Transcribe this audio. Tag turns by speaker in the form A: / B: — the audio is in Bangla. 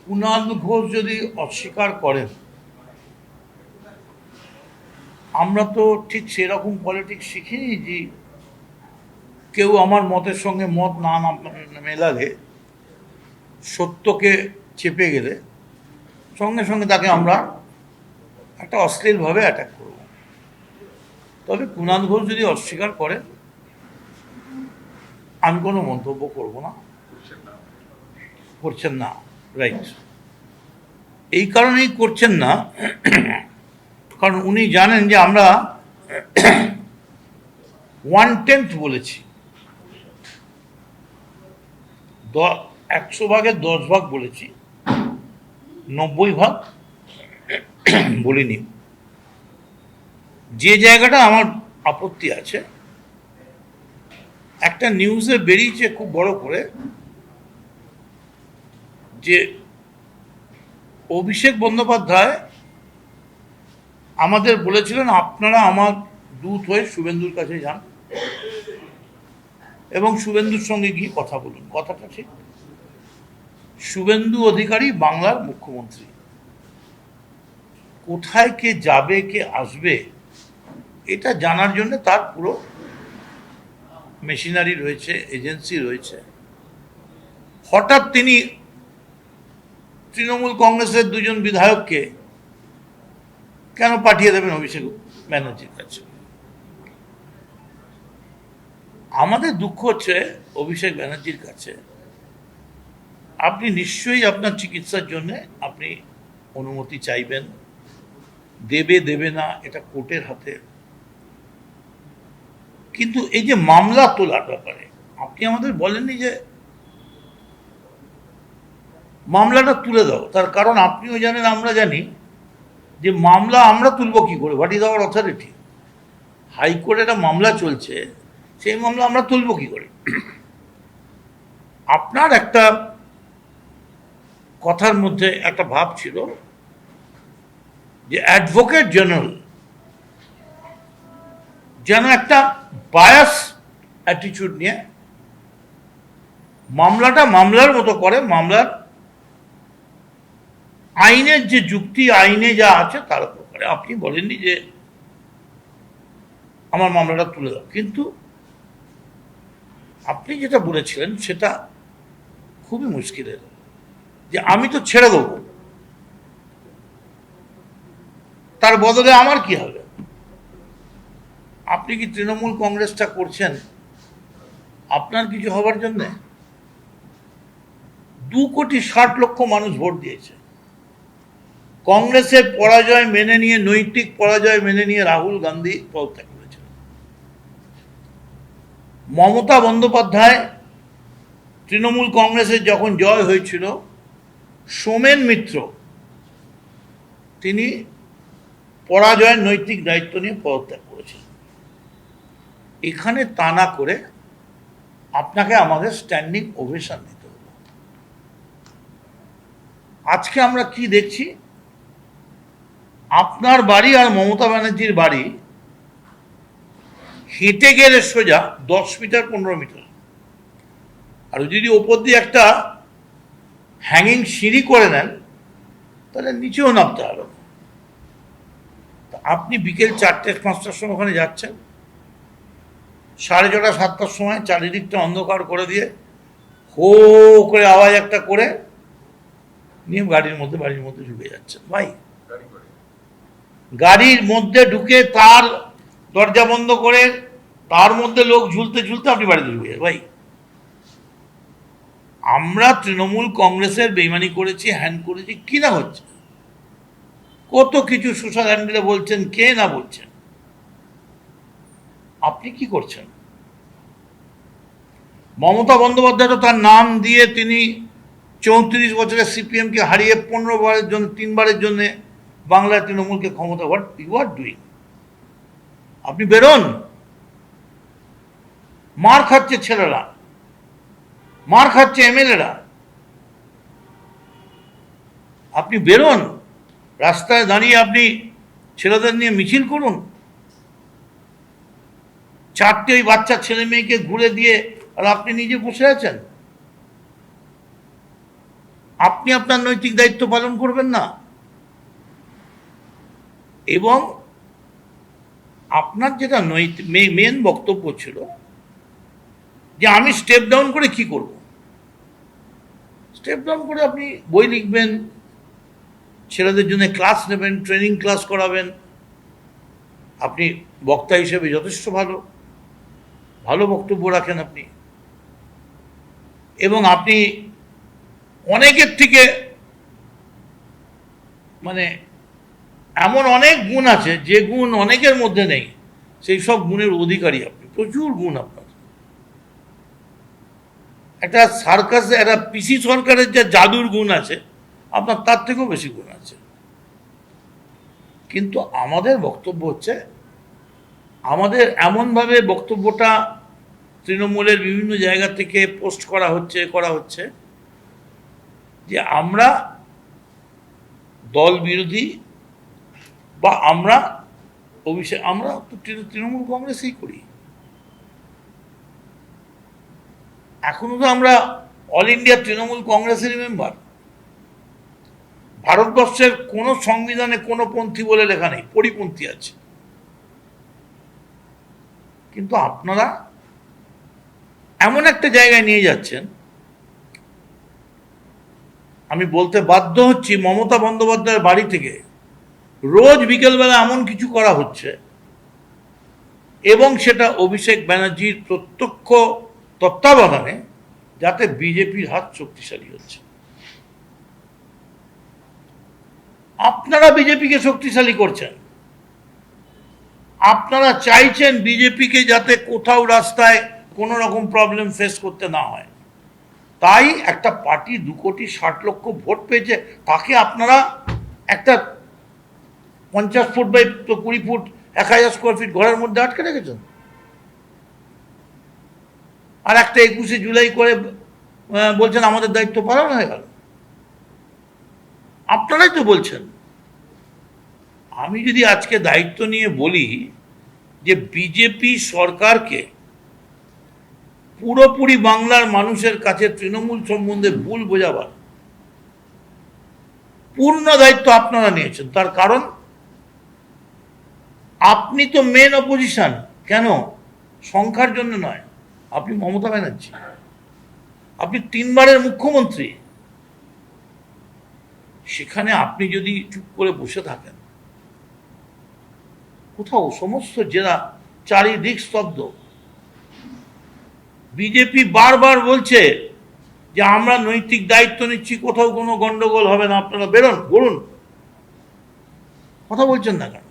A: কুণাল ঘোষ যদি অস্বীকার করেন, আমরা তো ঠিক সেরকম পলিটিক্স শিখিনি যে কেউ আমার মতের সঙ্গে মত না মেলালে, সত্যকে চেপে গেলে সঙ্গে সঙ্গে তাকে আমরা একটা অশ্লীলভাবে অ্যাটাক করব। তবে কুণাল ঘোষ যদি অস্বীকার করে, আমি কোনো মন্তব্য করব না। করছেন না, রাইট। এই কারণেই করছেন না, কারণ উনি জানেন যে আমরা 1/10 বলেছি, 100 ভাগের 10 ভাগ বলেছি, 90 ভাগ বলিনি। যে জায়গাটা আমার আপত্তি আছে, একটা নিউজে বেরিয়েছে খুব বড় করে যে অভিষেক বন্দ্যোপাধ্যায় আমাদের বলেছিলেন আপনারা আমার দূত হয়ে শুভেন্দুর কাছে যান এবং শুভেন্দুর সঙ্গে গিয়ে কথা বলুন। কথাটা ঠিক। শুভেন্দু অধিকারী বাংলার মুখ্যমন্ত্রী, কোথায় কে যাবে কে আসবে এটা জানার জন্য তার পুরো মেশিনারি রয়েছে, এজেন্সি রয়েছে। হঠাৎ তিনি তৃণমূল কংগ্রেসের 2জন বিধায়ককে কেন পাঠিয়ে দেবেন অভিষেক ব্যানার্জির কাছে? আমাদের দুঃখ হচ্ছে অভিষেক ব্যানার্জির কাছে, আপনি নিশ্চয়ই আপনার চিকিৎসার জন্য আপনি অনুমতি চাইবেন, দেবে দেবে না এটা কোর্টের হাতে। কিন্তু এই যে মামলা তোলার ব্যাপারে আপনি আমাদের বলেননি যে মামলাটা তুলে দাও। তার কারণ আপনিও জানেন, আমরা জানি যে মামলা আমরা তুলব কি করে, হোয়াট ইজ আওয়ার অথরিটি। হাইকোর্টে একটা মামলা চলছে, সেই মামলা আমরা তুলব কি করে? আপনার একটা কথার মধ্যে একটা ভাব ছিল যে অ্যাডভোকেট জেনারেল যেন একটা বায়াস অ্যাটিটিউড নিয়ে মামলাটা মামলার মতো করে, মামলার আইনের যে যুক্তি, আইনে যা আছে তার উপর করে। আপনি বলেননি যে আমার মামলাটা তুলে দাও, কিন্তু আপনি যেটা বলেছিলেন সেটা খুবই মুশকিলের, যে আমি তো ছেড়ে দেবো, তার বদলে আমার কি হবে? আপনি কি তৃণমূল কংগ্রেসটা করছেন আপনার কিছু হবার জন্যে? 2,60,00,000 মানুষ ভোট দিয়েছে। কংগ্রেসের পরাজয় মেনে নিয়ে, নৈতিক পরাজয় মেনে নিয়ে রাহুল গান্ধী পদত্যাগ করেছেন। মমতা বন্দ্যোপাধ্যায় তৃণমূল কংগ্রেসের যখন জয় হয়েছিল, সোমেন মিত্র তিনি পরাজয়ের নৈতিক দায়িত্ব নিয়ে পদত্যাগ করেছেন। এখানে তা না করে আপনাকে আমাদের স্ট্যান্ডিং ওভেশন দিতে হবে। আজকে আমরা কি দেখছি, আপনার বাড়ি আর মমতা ব্যানার্জির বাড়ি হেঁটে গেলে সোজা 10 মিটার 15 মিটার, আর যদি ওপর দিয়ে একটা হ্যাঙ্গিং সিঁড়ি করে নেন তাহলে নিচেও নামতে হবে। আপনি বিকেল 4টে-5টার সময় ওখানে যাচ্ছেন, 6:30-7টার সময় চারিদিকটা অন্ধকার করে দিয়ে হো করে আওয়াজ একটা করে নিয়ে বাড়ির মধ্যে ঢুকে যাচ্ছেন। ভাই, গাড়ির মধ্যে ঢুকে তার দরজা বন্ধ করে তার মধ্যে লোক ঝুলতে ঝুলতে আপনি বাড়িতে ঢুকে, ভাই আমরা তৃণমূল কংগ্রেসের বেইমানি করেছি, হ্যান্ড করেছি, কি না হচ্ছে কত কিছু সোশ্যাল হ্যান্ডেলে বলছেন, কে না বলছেন। আপনি কি করছেন? মমতা বন্দ্যোপাধ্যায় তো তার নাম দিয়ে তিনি 34 বছরের সিপিএমকে হারিয়ে 15 বারের জন্য, 3বারের জন্য বাংলায় তৃণমূলকে ক্ষমতা, হোয়াট ইউ আর ডুইং? আপনি বেরোন। মার খাচ্ছে ছেলেরা, মার খাচ্ছে এমএলএরা, আপনি বেরোন, রাস্তায় দাঁড়িয়ে আপনি ছেলেদের নিয়ে মিছিল করুন। 4টে ওই বাচ্চা ছেলে মেয়েকে ঘুরে দিয়ে আর আপনি নিজে বসে আছেন। আপনি আপনার নৈতিক দায়িত্ব পালন করবেন না? এবং আপনার যেটা নৈতিক মেন বক্তব্য ছিল যে আমি স্টেপ ডাউন করে কি করব। স্টেপ ডাউন করে আপনি বই লিখবেন, ছেলেদের জন্য ক্লাস নেবেন, ট্রেনিং ক্লাস করাবেন। আপনি বক্তা হিসেবে যথেষ্ট ভালো ভালো বক্তব্য রাখেন আপনি, এবং আপনি অনেকের থেকে মানে এমন অনেক গুণ আছে যে গুণ অনেকের মধ্যে নেই, সেই সব গুণের অধিকারী আপনি। প্রচুর গুণ আপনার। একটা সার্কাসে একটা পিসি সরকারের যে জাদুর গুণ আছে, আপনার তার থেকেও বেশি গুণ আছে। কিন্তু আমাদের বক্তব্য হচ্ছে, আমাদের এমনভাবে বক্তব্যটা তৃণমূলের বিভিন্ন জায়গা থেকে পোস্ট করা হচ্ছে যে আমরা দল বিরোধী, বা আমরা তো তৃণমূল কংগ্রেসই করি। এখনো তো আমরা অল ইন্ডিয়া তৃণমূল কংগ্রেসের মেম্বার। ভারতবর্ষের কোন সংবিধানে কোনো পন্থী বলে লেখা নেই, পরিপন্থী আছে। কিন্তু আপনারা এমন একটা জায়গায় নিয়ে যাচ্ছেন, আমি বলতে বাধ্য হচ্ছি, মমতা বন্দ্যোপাধ্যায়ের বাড়ি থেকে রোজ বিকেলবেলা এমন কিছু করা হচ্ছে, এবং সেটা অভিষেক ব্যানার্জির প্রত্যক্ষ তত্ত্বাবধানে, যাতে বিজেপির হাত শক্তিশালী হচ্ছে। আপনারা বিজেপিকে শক্তিশালী করছেন, আপনারা চাইছেন বিজেপিকে যাতে কোথাও রাস্তায় কোনো রকম প্রবলেম ফেস করতে না হয়। তাই একটা পার্টি 2,60,00,000 ভোট পেয়েছে, তাকে আপনারা একটা 50 foot by 20 foot 1000 square feet ঘরের মধ্যে আটকে রেখেছেন। আর একটা 21শে জুলাই করে বলছেন আমাদের দায়িত্ব পালন হয়ে গেল। আপনারাই তো বলছেন। আমি যদি আজকে দায়িত্ব নিয়ে বলি যে বিজেপি সরকারকে পুরোপুরি বাংলার মানুষের কাছে তৃণমূল সম্বন্ধে ভুল বোঝাবার পূর্ণ দায়িত্ব আপনারা নিয়েছেন, তার কারণ আপনি তো মেন অপোজিশন। কেন? সংখ্যার জন্য নয়, আপনি মমতা ব্যানার্জি, আপনি 3 বারের মুখ্যমন্ত্রী। সেখানে আপনি যদি চুপ করে বসে থাকেন, কোথাও সমস্ত জেলা চারিদিক স্তব্ধ। বিজেপি বারবার বলছে যে আমরা নৈতিক দায়িত্ব নিচ্ছি, কোথাও কোনো গন্ডগোল হবে না, আপনারা বেরোন, বলুন। কথা বলছেন না কেন?